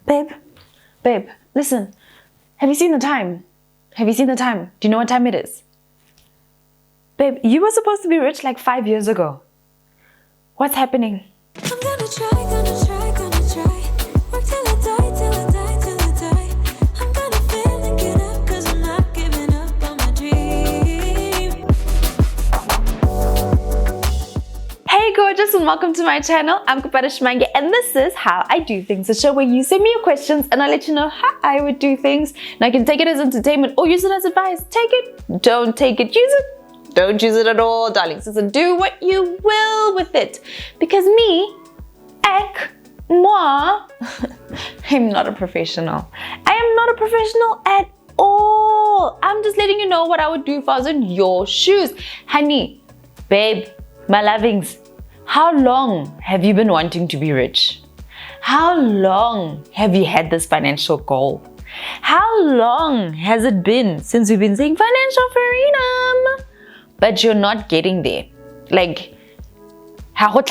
Babe, listen. Have you seen the time? Have you seen the time? Do you know what time it is? Babe, you were supposed to be rich like 5 years ago. What's happening? I'm gonna try. Work till I die, till I die, till I die. I'm gonna fail and get up, cause I'm not giving up on my dream. Hey gorgeous, and welcome to my channel. I'm Kopano Shimange, and this is How I Do Things, a show where you send me your questions and I'll let you know how I would do things. And I can take it as entertainment or use it as advice. Take it, don't take it, use it. Don't use it at all, darling sister. Do what you will with it. Because moi, I'm not a professional. I am not a professional at all. I'm just letting you know what I would do if I was in your shoes. Honey, babe, my lovings, how long have you been wanting to be rich? How long have you had this financial goal? How long has it been since we've been saying financial freedom? But you're not getting there. Like, 1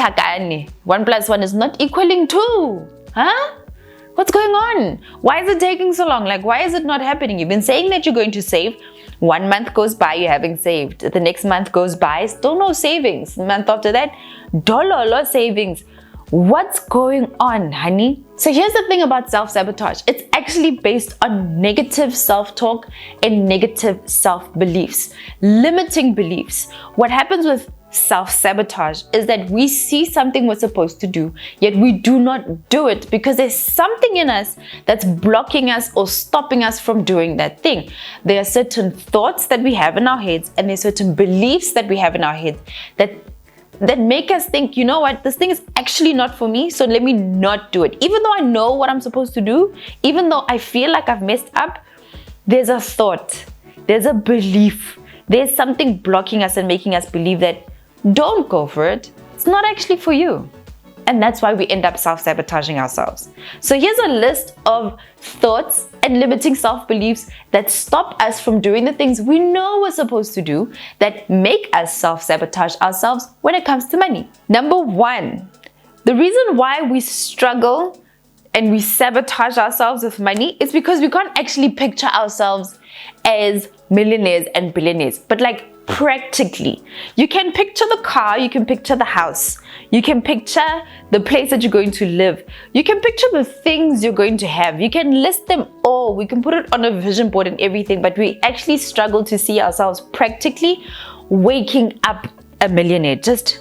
plus 1 is not equaling 2. Huh? What's going on? Why is it taking so long? Like, why is it not happening? You've been saying that you're going to save. 1 month goes by, you haven't saved. The next month goes by, still no savings. The month after that, dollar savings. What's going on, honey? So here's the thing about self-sabotage. It's actually based on negative self-talk and negative self-beliefs, limiting beliefs. What happens with self-sabotage is that we see something we're supposed to do, yet we do not do it because there's something in us that's blocking us or stopping us from doing that thing. There are certain thoughts that we have in our heads, and there's certain beliefs that we have in our heads that make us think, you know what, this thing is actually not for me, so let me not do it. Even though I know what I'm supposed to do, even though I feel like I've messed up, there's a thought, there's a belief, there's something blocking us and making us believe that don't go for it. It's not actually for you. And that's why we end up self-sabotaging ourselves. So here's a list of thoughts and limiting self-beliefs that stop us from doing the things we know we're supposed to do, that make us self-sabotage ourselves when it comes to money. Number 1, the reason why we struggle and we sabotage ourselves with money is because we can't actually picture ourselves as millionaires and billionaires, but like practically. You can picture the car, you can picture the house, you can picture the place that you're going to live, you can picture the things you're going to have, you can list them all, we can put it on a vision board and everything, but we actually struggle to see ourselves practically waking up a millionaire. Just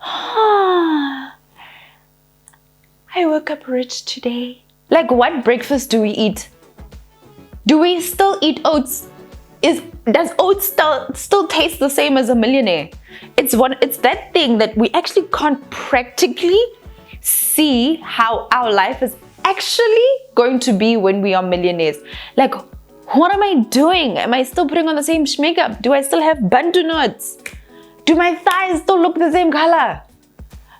I woke up rich today. Like, what breakfast do we eat? Do we still eat oats? Does oats still taste the same as a millionaire? It's that thing that we actually can't practically see how our life is actually going to be when we are millionaires. Like, what am I doing? Am I still putting on the same makeup? Do I still have bantu knots? Do my thighs still look the same color?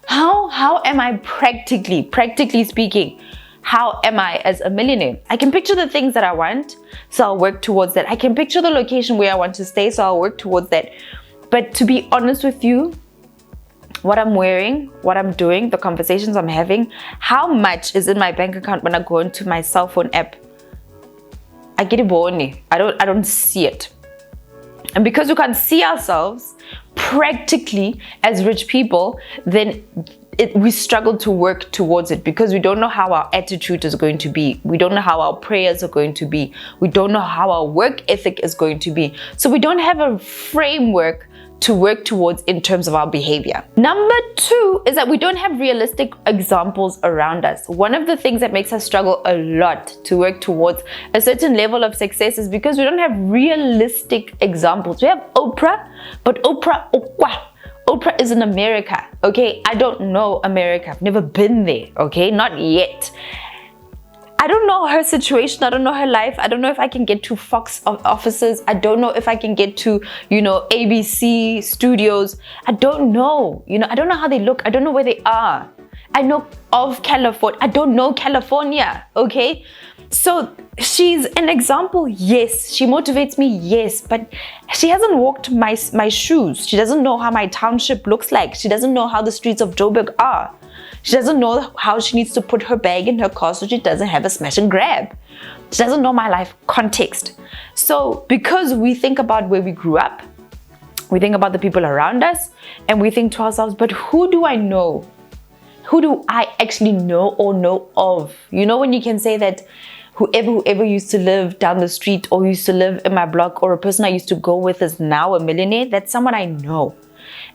How am I practically speaking? How am I as a millionaire? I can picture the things that I want, so I'll work towards that. I can picture the location where I want to stay, so I'll work towards that. But to be honest with you, what I'm wearing, what I'm doing, the conversations I'm having, how much is in my bank account when I go into my cell phone app, I get it bony. I don't see it. And because we can't see ourselves practically as rich people, then we struggle to work towards it because we don't know how our attitude is going to be. We don't know how our prayers are going to be. We don't know how our work ethic is going to be. So we don't have a framework to work towards in terms of our behavior. Number 2 is that we don't have realistic examples around us. One of the things that makes us struggle a lot to work towards a certain level of success is because we don't have realistic examples. We have Oprah, but Oprah is in America, okay? I don't know America. I've never been there, okay? Not yet. I don't know her situation. I don't know her life. I don't know if I can get to Fox offices. I don't know if I can get to, ABC studios. I don't know. I don't know how they look. I don't know where they are. I know of California. I don't know California, okay? So she's an example, yes. She motivates me, yes. But she hasn't walked my shoes. She doesn't know how my township looks like. She doesn't know how the streets of Joburg are. She doesn't know how she needs to put her bag in her car so she doesn't have a smash and grab. She doesn't know my life context. So because we think about where we grew up, we think about the people around us, and we think to ourselves, but who do I know? Who do I actually know or know of? You know, when you can say that whoever used to live down the street or used to live in my block or a person I used to go with is now a millionaire, that's someone I know.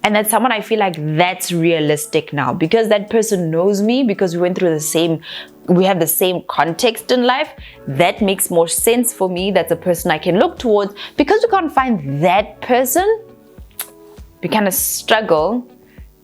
And that's someone I feel like that's realistic now because that person knows me, because we went through we have the same context in life. That makes more sense for me. That's a person I can look towards. Because we can't find that person, we kind of struggle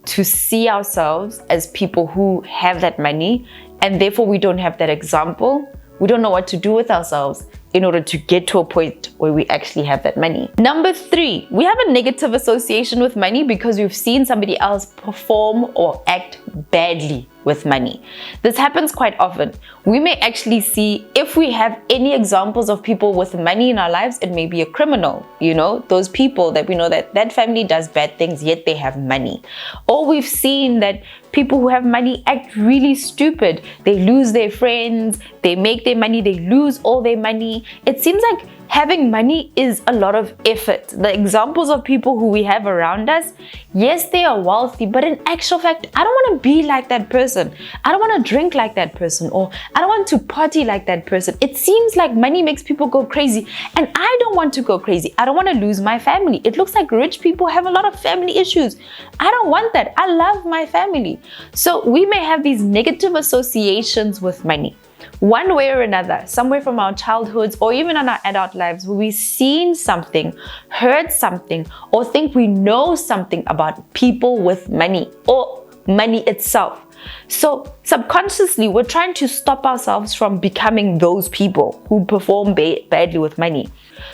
to see ourselves as people who have that money, and therefore we don't have that example. We don't know what to do with ourselves in order to get to a point where we actually have that money. Number 3, we have a negative association with money because we've seen somebody else perform or act badly with money. This happens quite often. We may actually see, if we have any examples of people with money in our lives, it may be a criminal, you know, those people that we know that family does bad things, yet they have money. Or we've seen that people who have money act really stupid. They lose their friends, they make their money, they lose all their money. It seems like having money is a lot of effort. The examples of people who we have around us, yes, they are wealthy, but in actual fact, I don't want to be like that person. I don't want to drink like that person, or I don't want to party like that person. It seems like money makes people go crazy, and I don't want to go crazy. I don't want to lose my family. It looks like rich people have a lot of family issues. I don't want that. I love my family. So we may have these negative associations with money. One way or another, somewhere from our childhoods or even in our adult lives, where we've seen something, heard something, or think we know something about people with money or money itself. So subconsciously, we're trying to stop ourselves from becoming those people who perform badly with money.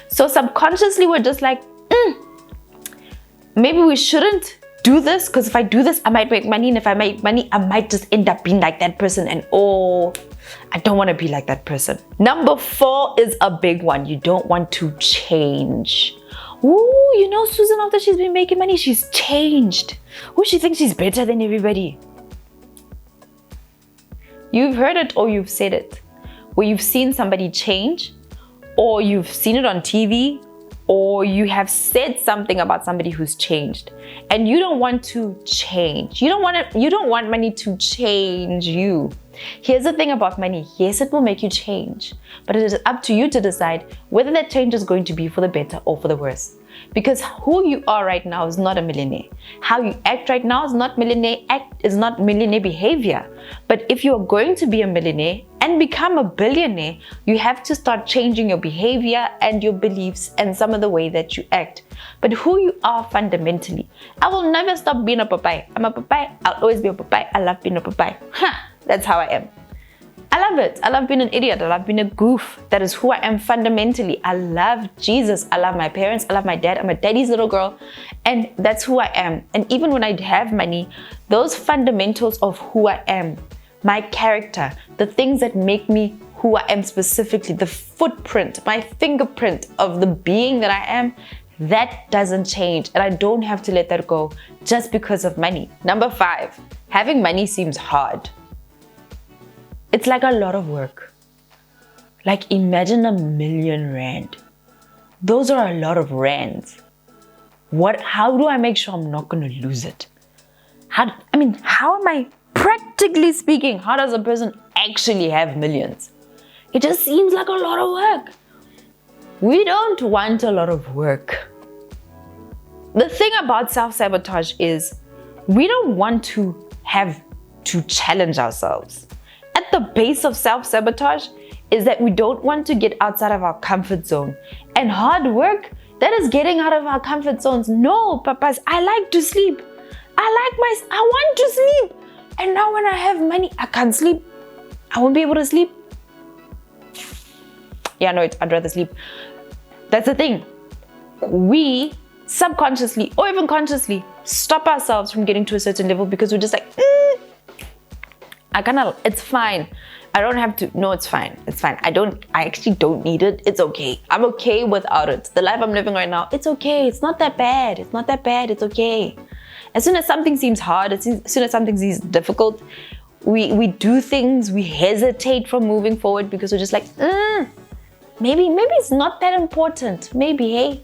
So subconsciously, we're just like, maybe we shouldn't do this, because if I do this, I might make money, and if I make money, I might just end up being like that person, and I don't want to be like that person. Number 4 is a big one. You don't want to change. Ooh, you know, Susan, after she's been making money, she's changed. Ooh, she thinks she's better than everybody. You've heard it or you've said it, where you've seen somebody change, or you've seen it on TV, or you have said something about somebody who's changed, and you don't want to change. You don't want money to change you. Here's the thing about money. Yes, it will make you change, but it is up to you to decide whether that change is going to be for the better or for the worse. Because who you are right now is not a millionaire. How you act right now is not millionaire behavior. But if you're going to be a millionaire and become a billionaire, you have to start changing your behavior and your beliefs and some of the way that you act. But who you are fundamentally. I will never stop being a papai. I'm a papai. I'll always be a papai. I love being a papai. That's how I am. I love it. I love being an idiot. I love being a goof. That is who I am fundamentally. I love Jesus. I love my parents. I love my dad. I'm a daddy's little girl. And that's who I am. And even when I have money, those fundamentals of who I am, my character, the things that make me who I am specifically, the footprint, my fingerprint of the being that I am, that doesn't change. And I don't have to let that go just because of money. Number 5, having money seems hard. It's like a lot of work. Like, imagine R1 million. Those are a lot of rands. How do I make sure I'm not going to lose it? How am I, practically speaking, how does a person actually have millions? It just seems like a lot of work. We don't want a lot of work. The thing about self-sabotage is we don't want to have to challenge ourselves. At the base of self-sabotage is that we don't want to get outside of our comfort zone. And hard work, that is getting out of our comfort zones. No, papas, I like to sleep. I want to sleep. And now when I have money, I can't sleep. I won't be able to sleep. Yeah, no, I'd rather sleep. That's the thing. We subconsciously or even consciously stop ourselves from getting to a certain level because we're just like, it's fine. I don't have to. No, it's fine. It's fine. I actually don't need it. It's okay. I'm okay without it. The life I'm living right now, it's okay. It's not that bad. It's not that bad. It's okay. As soon as something seems hard, as soon as something seems difficult, we do things, we hesitate from moving forward because we're just like, maybe it's not that important. Maybe, hey,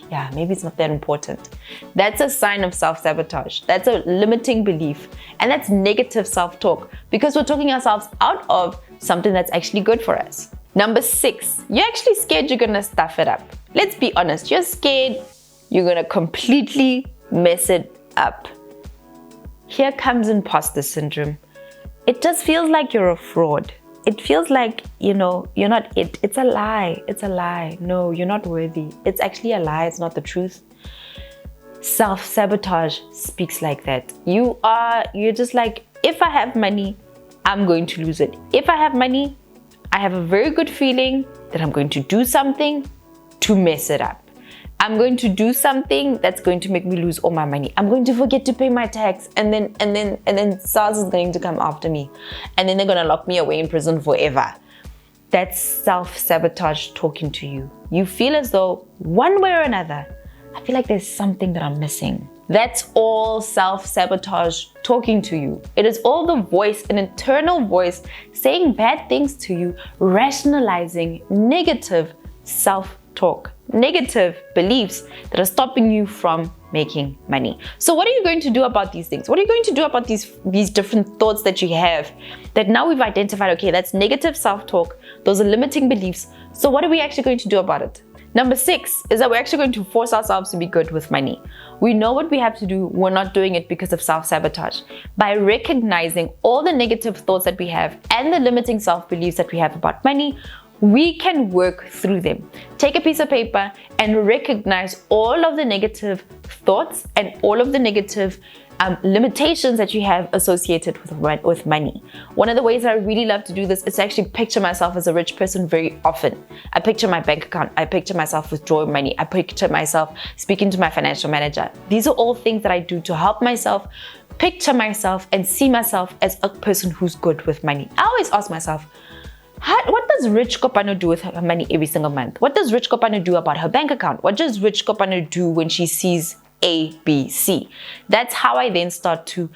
yeah, maybe it's not that important. That's a sign of self-sabotage. That's a limiting belief. And that's negative self-talk because we're talking ourselves out of something that's actually good for us. Number 6, you're actually scared you're gonna stuff it up. Let's be honest, you're scared you're gonna completely mess it up. Here comes imposter syndrome. It just feels like you're a fraud. It feels like, you're not it. It's a lie. It's a lie. No, you're not worthy. It's actually a lie. It's not the truth. Self-sabotage speaks like that. You're just like, if I have money, I'm going to lose it. If I have money, I have a very good feeling that I'm going to do something to mess it up. I'm going to do something that's going to make me lose all my money. I'm going to forget to pay my tax, and then SARS is going to come after me, and then they're going to lock me away in prison forever. That's self-sabotage talking to you. You feel as though one way or another, I feel like there's something that I'm missing. That's all self-sabotage talking to you. It is all the voice, an internal voice saying bad things to you, rationalizing negative self-talk, negative beliefs that are stopping you from making money. So what are you going to do about these things? What are you going to do about these different thoughts that you have that now we've identified, okay, that's negative self-talk, those are limiting beliefs. So what are we actually going to do about it? Number 6 is that we're actually going to force ourselves to be good with money. We know what we have to do. We're not doing it because of self-sabotage. By recognizing all the negative thoughts that we have and the limiting self-beliefs that we have about money, we can work through them. Take a piece of paper and recognize all of the negative thoughts and all of the negative limitations that you have associated with money. One of the ways I really love to do this is to actually picture myself as a rich person very often. I picture my bank account. I picture myself withdrawing money. I picture myself speaking to my financial manager. These are all things that I do to help myself picture myself and see myself as a person who's good with money. I always ask myself, what does rich Kopano do with her money every single month? What does rich Kopano do about her bank account? What does rich Kopano do when she sees A, B, C? That's how I then start to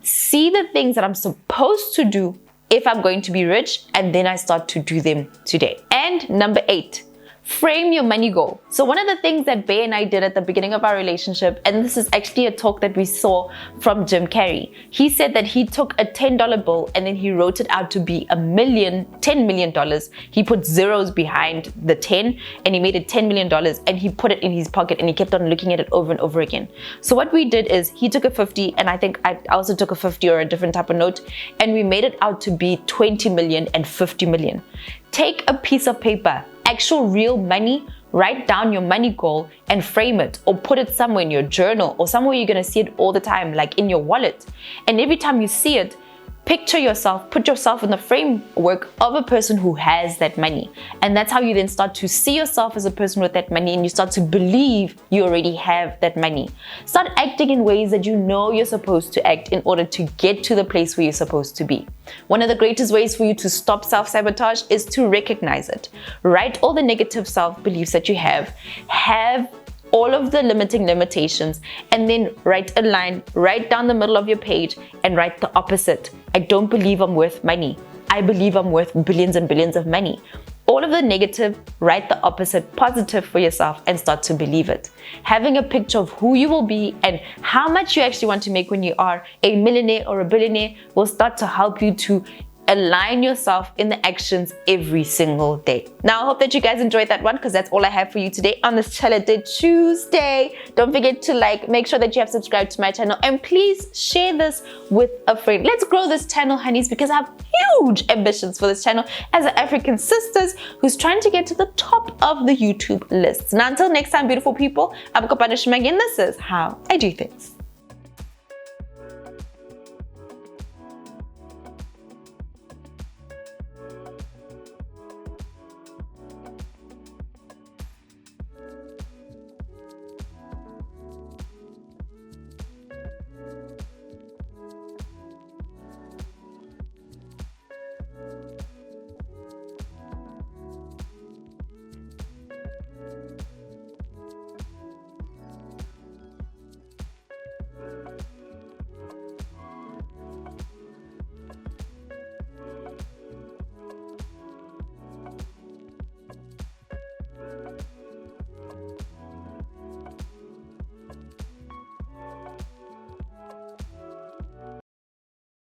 see the things that I'm supposed to do if I'm going to be rich, and then I start to do them today. And number 8, frame your money goal. So one of the things that Bay and I did at the beginning of our relationship, and this is actually a talk that we saw from Jim Carrey. He said that he took a $10 bill and then he wrote it out to be $10 million. He put zeros behind the 10 and he made it $10 million, and he put it in his pocket and he kept on looking at it over and over again. So what we did is he took a 50, and I think I also took a 50 or a different type of note, and we made it out to be 20 million and 50 million. Take a piece of paper, actual real money, write down your money goal and frame it, or put it somewhere in your journal or somewhere you're going to see it all the time, like in your wallet. And every time you see it, picture yourself, put yourself in the framework of a person who has that money. And that's how you then start to see yourself as a person with that money, and you start to believe you already have that money. Start acting in ways that you know you're supposed to act in order to get to the place where you're supposed to be. One of the greatest ways for you to stop self-sabotage is to recognize it. Write all the negative self-beliefs that you have all of the limitations, and then write a line right down the middle of your page and write the opposite. I don't believe I'm worth money. I believe I'm worth billions and billions of money. All of the negative, write the opposite, positive for yourself, and start to believe it. Having a picture of who you will be and how much you actually want to make when you are a millionaire or a billionaire will start to help you to align yourself in the actions every single day. Now, I hope that you guys enjoyed that one, because that's all I have for you today on this Chalade Tuesday. Don't forget to make sure that you have subscribed to my channel, and please share this with a friend. Let's grow this channel, honeys, because I have huge ambitions for this channel as an African sisters who's trying to get to the top of the YouTube lists. Now, until next time, beautiful people, I'm Kopano Shimange, and this is how I do things.